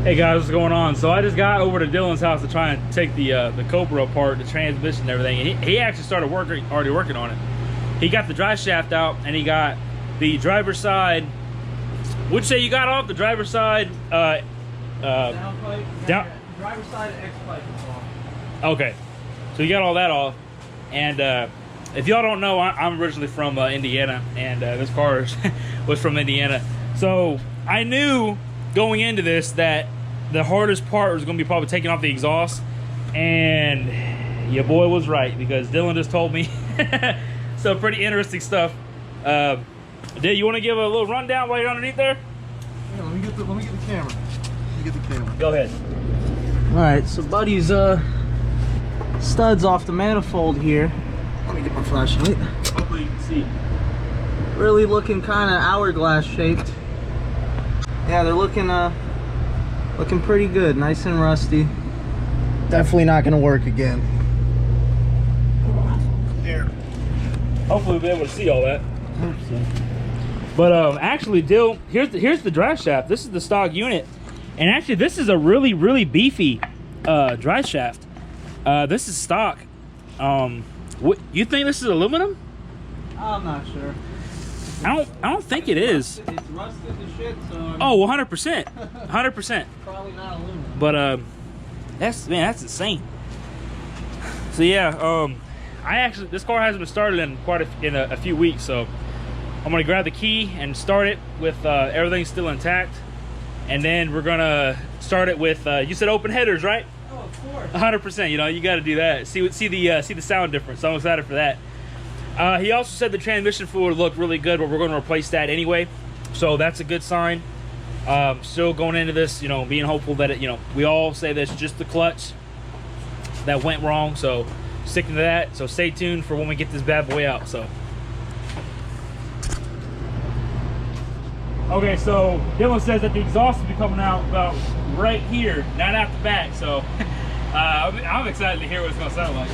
Hey guys, what's going on? So I just got over to Dylan's house to try and take the Cobra apart, the transmission and everything. And he actually started already working on it. He got the drive shaft out and he got the driver's side. Would you say you got off the driver's side? Down pipe. Down. Driver's side X pipe is off. Okay, so you got all that off. And if y'all don't know, I'm originally from Indiana, and this car was from Indiana. So I knew going into this that the hardest part was going to be probably taking off the exhaust, and your boy was right, because Dylan just told me some pretty interesting stuff. Did you want to give a little rundown while you're underneath there? Yeah, let me get the camera. Let me get the camera. Go ahead. All right, so Buddy's studs off the manifold here. Let me get my flashlight. Hopefully you can see. Really looking kind of hourglass shaped. Yeah, they're looking pretty good, nice and rusty. Definitely not gonna work again. There. Hopefully we'll be able to see all that. Hope so. But actually, Dill, here's the drive shaft. This is the stock unit, and actually this is a really beefy drive shaft. This is stock. What you think this is aluminum? I'm not sure. I don't think it is. It's rusted to shit, so Oh, 100%, 100%. probably not aluminum. But that's insane. So yeah, this car hasn't been started in a few weeks, so I'm gonna grab the key and start it with everything still intact, and then we're gonna start it with you said open headers, right? Oh, of course. 100%. You know, you got to do that. See the sound difference. So I'm excited for that. He also said the transmission fluid looked really good, but we're going to replace that anyway, so that's a good sign. Still going into this, you know, being hopeful that we all say that's just the clutch that went wrong, so sticking to that. So stay tuned for when we get this bad boy out. So okay, so Dylan says that the exhaust will be coming out about right here, not out the back. So I'm excited to hear what it's gonna sound like.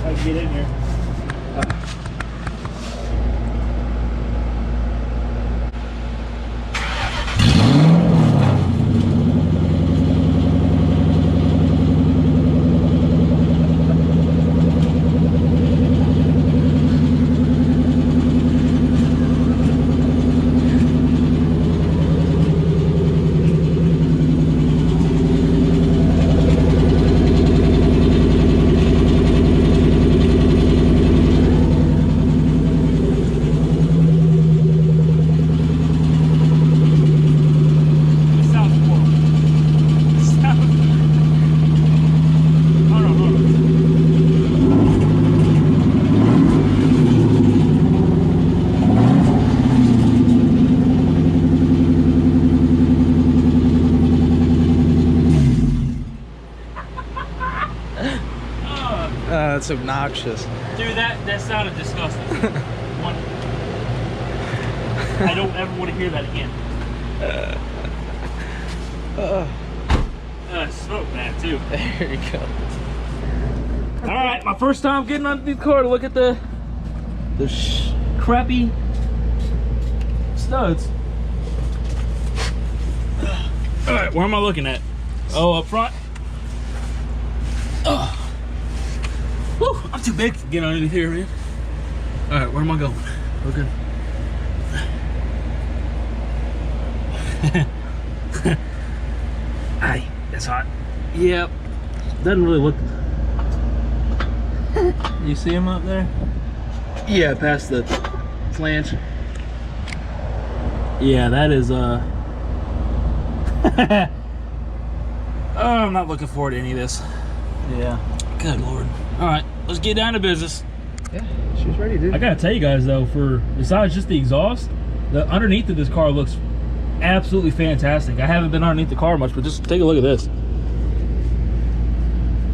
I can get in here. That's obnoxious. Dude, that sounded disgusting. I don't ever want to hear that again. Smoke that too. There you go. All right, my first time getting underneath the car to look at the crappy studs. All right, where am I looking at? Oh, up front. Oh. Woo, I'm too big to get underneath here, man. All right, where am I going? Okay. Aye, that's hot. Yep. Doesn't really look. You see him up there? Yeah, past the flange. Yeah, that is oh, I'm not looking forward to any of this. Yeah. Good Lord. All right, let's get down to business. Yeah, she's ready, dude. I gotta tell you guys though, for besides just the exhaust, the underneath of this car looks absolutely fantastic. I haven't been underneath the car much, but just take a look at this.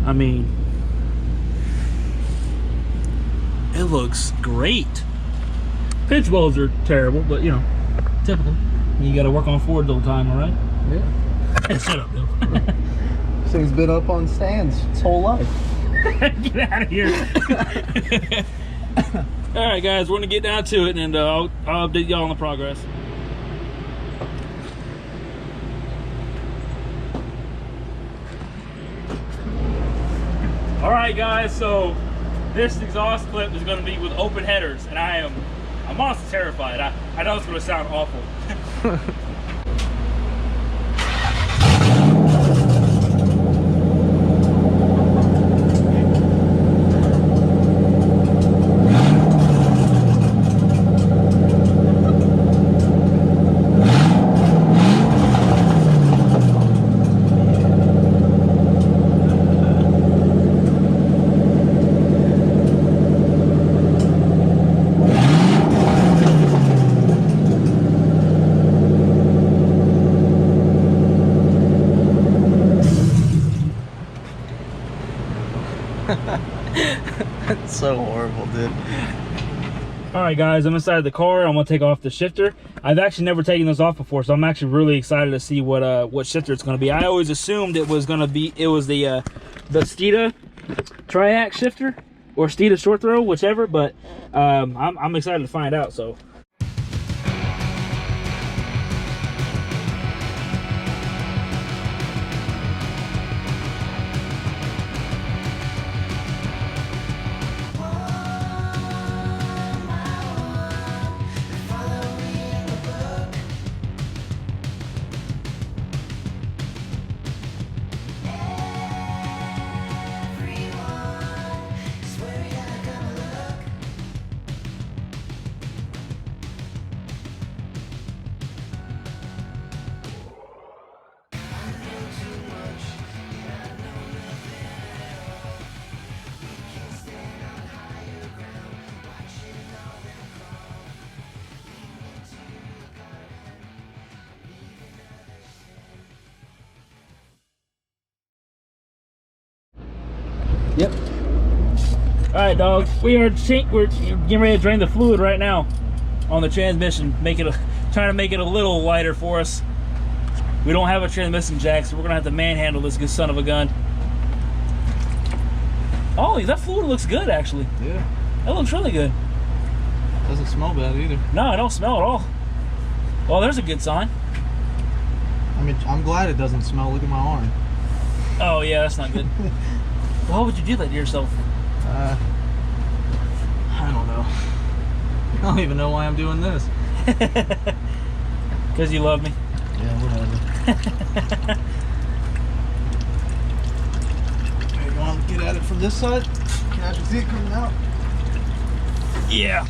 I mean, it looks great. Pinch welds are terrible, but you know, typical. You gotta work on Fords all the time, all right? Yeah. Shut up, Bill. This thing's been up on stands its whole life. Get out of here. All right, guys, we're gonna get down to it, and I'll update y'all on the progress. All right, guys. So this exhaust clip is going to be with open headers, and I'm honestly terrified. I know it's going to sound awful. That's so horrible, dude. All right, guys, I'm inside the car. I'm gonna take off the shifter. I've actually never taken this off before, so I'm actually really excited to see what shifter it's gonna be. I always assumed it was the Steeda Triac shifter or Steeda short throw, whichever. But I'm excited to find out. So. Yep. All right, dog. We're getting ready to drain the fluid right now on the transmission, trying to make it a little lighter for us. We don't have a transmission jack, so we're gonna have to manhandle this good son of a gun. Oh, that fluid looks good, actually. Yeah. That looks really good. Doesn't smell bad either. No, I don't smell at all. Well, there's a good sign. I mean, I'm glad it doesn't smell. Look at my arm. Oh yeah, that's not good. Why would you do that to yourself? I don't know. I don't even know why I'm doing this. Because you love me. Yeah, whatever. Okay, you want to get at it from this side? Can I actually see it coming out? Yeah.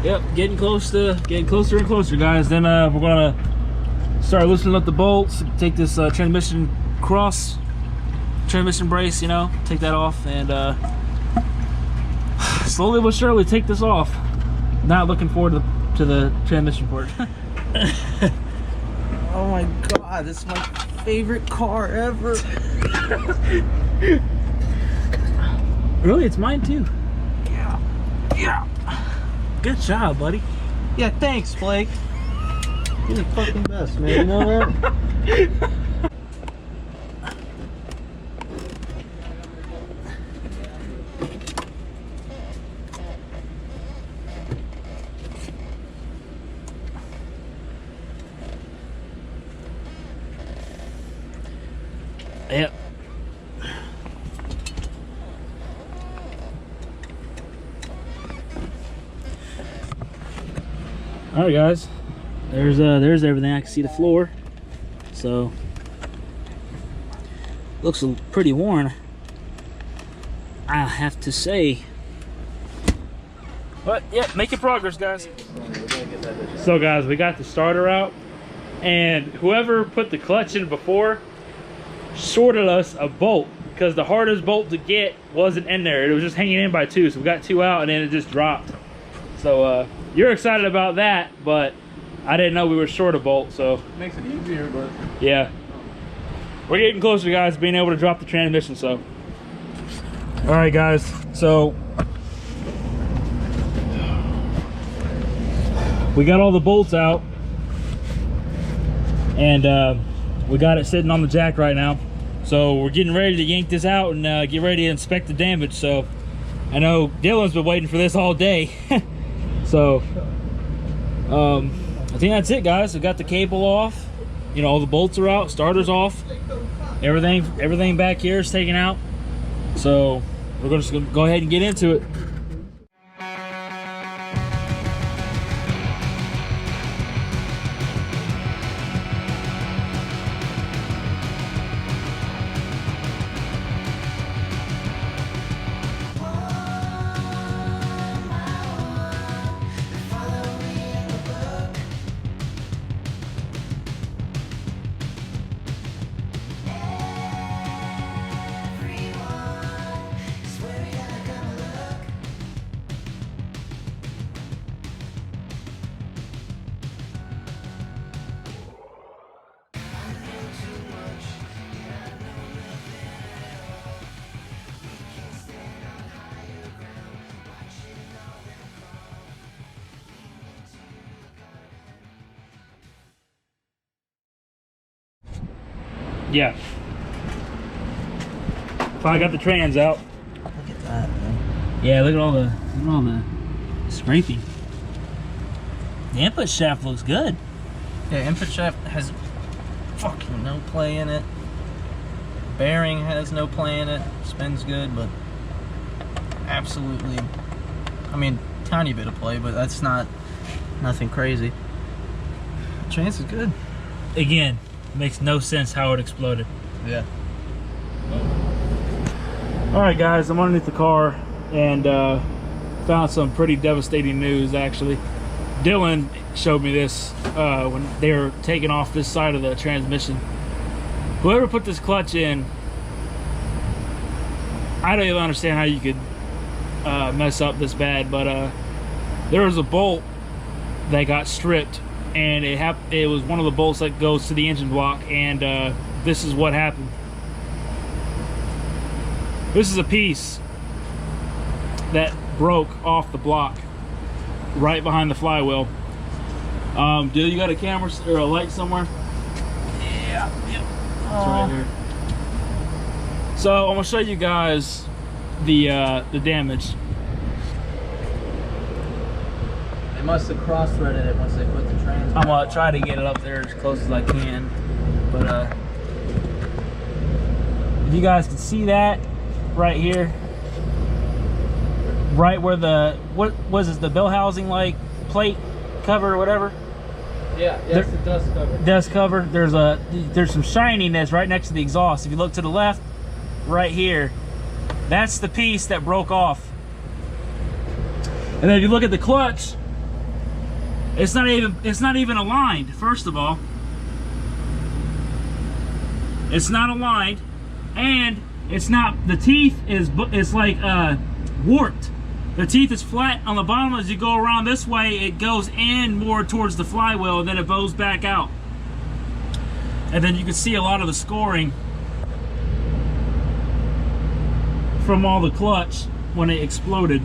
Yep, getting closer and closer, guys. Then we're gonna start loosening up the bolts, take this transmission brace, you know, take that off, and slowly but surely take this off. Not looking forward to the transmission part. Oh my god, this is my favorite car ever. Really, it's mine too. Yeah. Yeah. Good job, buddy. Yeah, thanks, Blake. You're the fucking best, man. You know that? Yep. All right, guys. There's everything. I can see the floor. So looks pretty worn, I have to say. But yeah, making progress, guys. So guys, we got the starter out, and whoever put the clutch in before shorted us a bolt because the hardest bolt to get wasn't in there. It was just hanging in by two, so we got two out and then it just dropped. So you're excited about that, but I didn't know we were short a bolt, so Makes it easier, but yeah, we're getting closer, guys, being able to drop the transmission. So all right, guys, so we got all the bolts out, and we got it sitting on the jack right now. So we're getting ready to yank this out and get ready to inspect the damage. So I know Dylan's been waiting for this all day. So I think that's it, guys. I got the cable off. You know, all the bolts are out, starter's off. Everything back here is taken out. So we're just gonna go ahead and get into it. Yeah. Finally got the trans out. Look at that, man. Yeah, look at all the scraping. The input shaft looks good. Yeah, input shaft has fucking no play in it. Bearing has no play in it. Spins good, but absolutely, I mean, tiny bit of play, but that's nothing crazy. Trans is good. Again, makes no sense how it exploded. Yeah. All right, guys, I'm underneath the car and found some pretty devastating news. Actually, Dylan showed me this when they were taking off this side of the transmission. Whoever put this clutch in, I don't even understand how you could mess up this bad, but there was a bolt that got stripped, and it was one of the bolts that goes to the engine block, and this is what happened. This is a piece that broke off the block right behind the flywheel. Dude, you got a camera or a light somewhere? Yeah. Yep. It's right here. So I'm gonna show you guys the damage. They must have cross-threaded it once they put the trans. I'm gonna try to get it up there as close as I can, but if you guys can see that right here, right where the what was this, the bell housing like plate cover or whatever. Yeah, that's the dust cover. Dust cover. There's some shininess right next to the exhaust. If you look to the left, right here, that's the piece that broke off. And then if you look at the clutch, it's not even aligned. First of all, it's not aligned, and it's not. The teeth is like warped. The teeth is flat on the bottom. As you go around this way, it goes in more towards the flywheel, and then it bows back out. And then you can see a lot of the scoring from all the clutch when it exploded.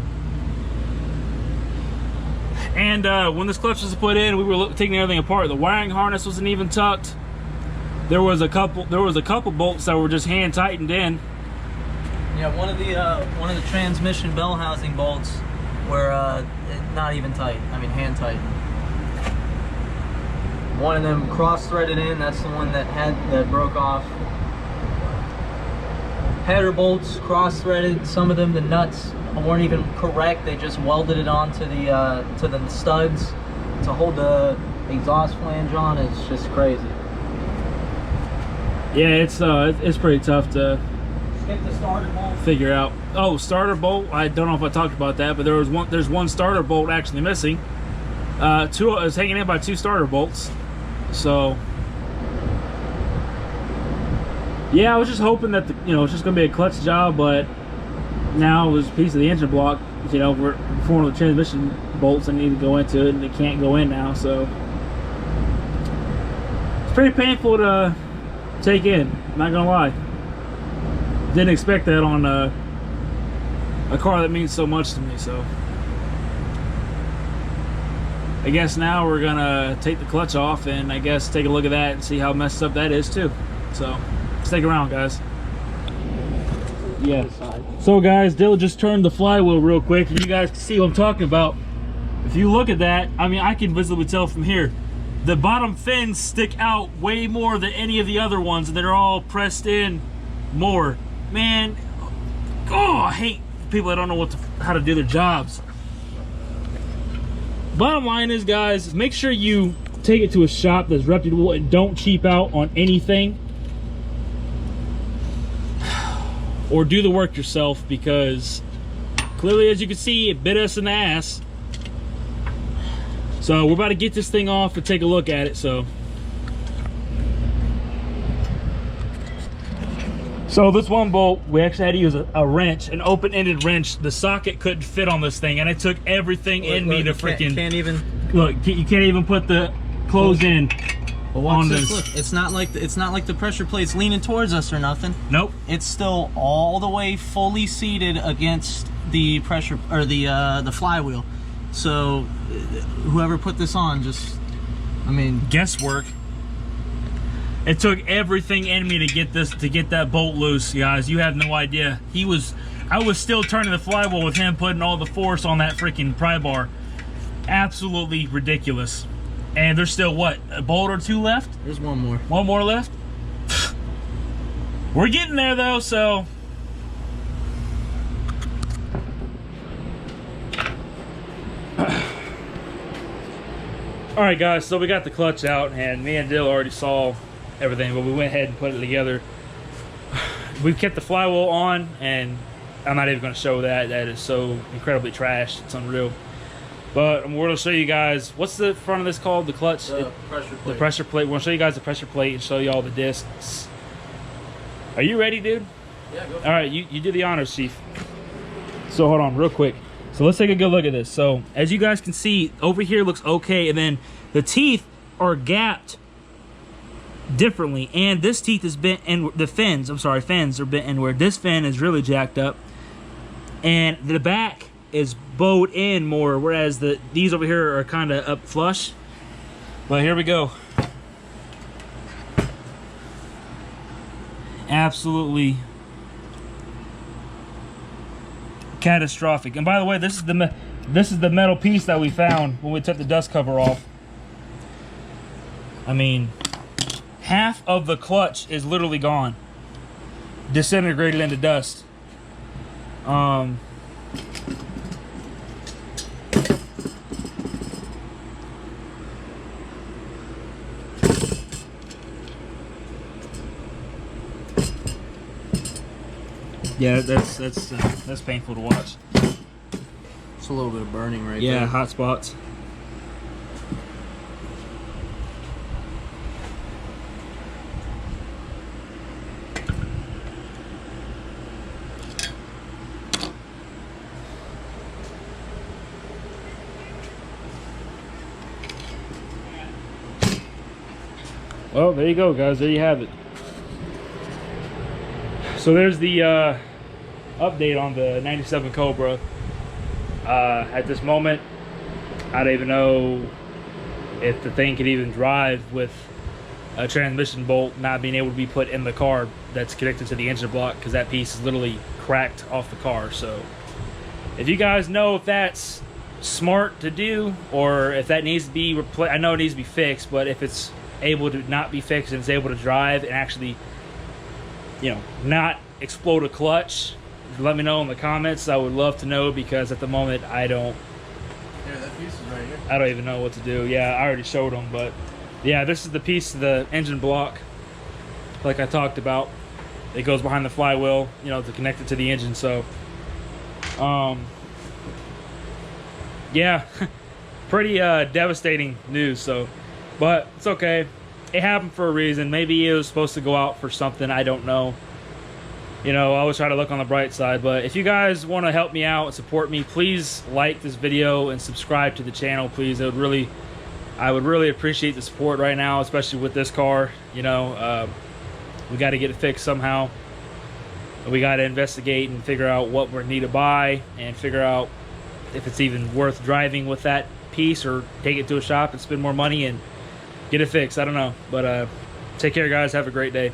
And when this clutch was put in, we were taking everything apart. The wiring harness wasn't even tucked. There was a couple bolts that were just hand tightened in. Yeah, one of the transmission bell housing bolts were not even tight. I mean, hand tightened. One of them cross-threaded in. That's the one that broke off. Header bolts cross-threaded. Some of them, the nuts weren't even correct. They just welded it onto to the studs to hold the exhaust flange on. It's just crazy. Yeah, it's pretty tough to Get the starter bolt. Figure out. Oh, starter bolt. I don't know if I talked about that, but there's one starter bolt actually missing. Two is hanging in by two starter bolts. So yeah, I was just hoping that it's just gonna be a clutch job, but now there's a piece of the engine block, for one of the transmission bolts that need to go into it, and they can't go in now. So it's pretty painful to take in. Not gonna lie. Didn't expect that on a car that means so much to me. So I guess now we're gonna take the clutch off and I guess take a look at that and see how messed up that is too. So stick around, guys. Yeah. So guys, Dill just turned the flywheel real quick and you guys can see what I'm talking about. if you look at that, I mean, I can visibly tell from here, the bottom fins stick out way more than any of the other ones, and they're all pressed in more. Man, oh, I hate people that don't know how to do their jobs. Bottom line is, guys, make sure you take it to a shop that's reputable and don't cheap out on anything. Or do the work yourself, because clearly, as you can see, it bit us in the ass. So we're about to get this thing off and take a look at it. So this one bolt, we actually had to use a wrench, an open-ended wrench. The socket couldn't fit on this thing, and it took everything in me to freaking... Can't even... Look, you can't even put the clothes in on this. Look, it's not like the pressure plate's leaning towards us or nothing. Nope. It's still all the way fully seated against the pressure, or the flywheel. So whoever put this on, just, I mean, guesswork. It took everything in me to get that bolt loose, guys. You have no idea. I was still turning the flywheel with him putting all the force on that freaking pry bar. Absolutely ridiculous. And there's still, what, a bolt or two left? There's one more. One more left? We're getting there, though, so... Alright, guys, so we got the clutch out, and me and Dill already saw everything, but we went ahead and put it together. We've kept the flywheel on, and I'm not even going to show that. That is so incredibly trashed. It's unreal. But we're going to show you guys, what's the front of this called? The clutch? The pressure plate. The pressure plate. We're going to show you guys the pressure plate and show you all the discs. Are you ready, dude? Yeah, go for it. All right, you do the honors, Chief. So hold on real quick. So let's take a good look at this. So as you guys can see, over here looks okay, and then the teeth are gapped differently, and this teeth is bent, and the fins, fins are bent inward. This fin is really jacked up, and the back is bowed in more, whereas these over here are kind of up flush. But here we go. Absolutely catastrophic. And by the way, this is the metal piece that we found when we took the dust cover off. I mean, half of the clutch is literally gone, disintegrated into dust. Yeah, that's painful to watch. It's a little bit of burning right there. Yeah, hot spots. Well, there you go, guys. There you have it. So there's the update on the 97 Cobra. At this moment, I don't even know if the thing could even drive with a transmission bolt not being able to be put in the car that's connected to the engine block, because that piece is literally cracked off the car. So if you guys know if that's smart to do, or if that needs to be replaced, I know it needs to be fixed, but if it's able to not be fixed and it's able to drive and actually, you know, not explode a clutch, let me know in the comments. I would love to know, because at the moment I don't that piece is right here. I don't even know what to do. Yeah, I already showed them, but yeah, this is the piece of the engine block like I talked about. It goes behind the flywheel, you know, to connect it to the engine. So yeah, pretty devastating news. So, but it's okay. It happened for a reason. Maybe it was supposed to go out for something. I don't know. You know, I always try to look on the bright side. But if you guys want to help me out and support me, please like this video and subscribe to the channel, please. I would really appreciate the support right now, especially with this car. You know, we got to get it fixed somehow. We got to investigate and figure out what we need to buy, and figure out if it's even worth driving with that piece, or take it to a shop and spend more money and get it fixed. I don't know. But take care, guys. Have a great day.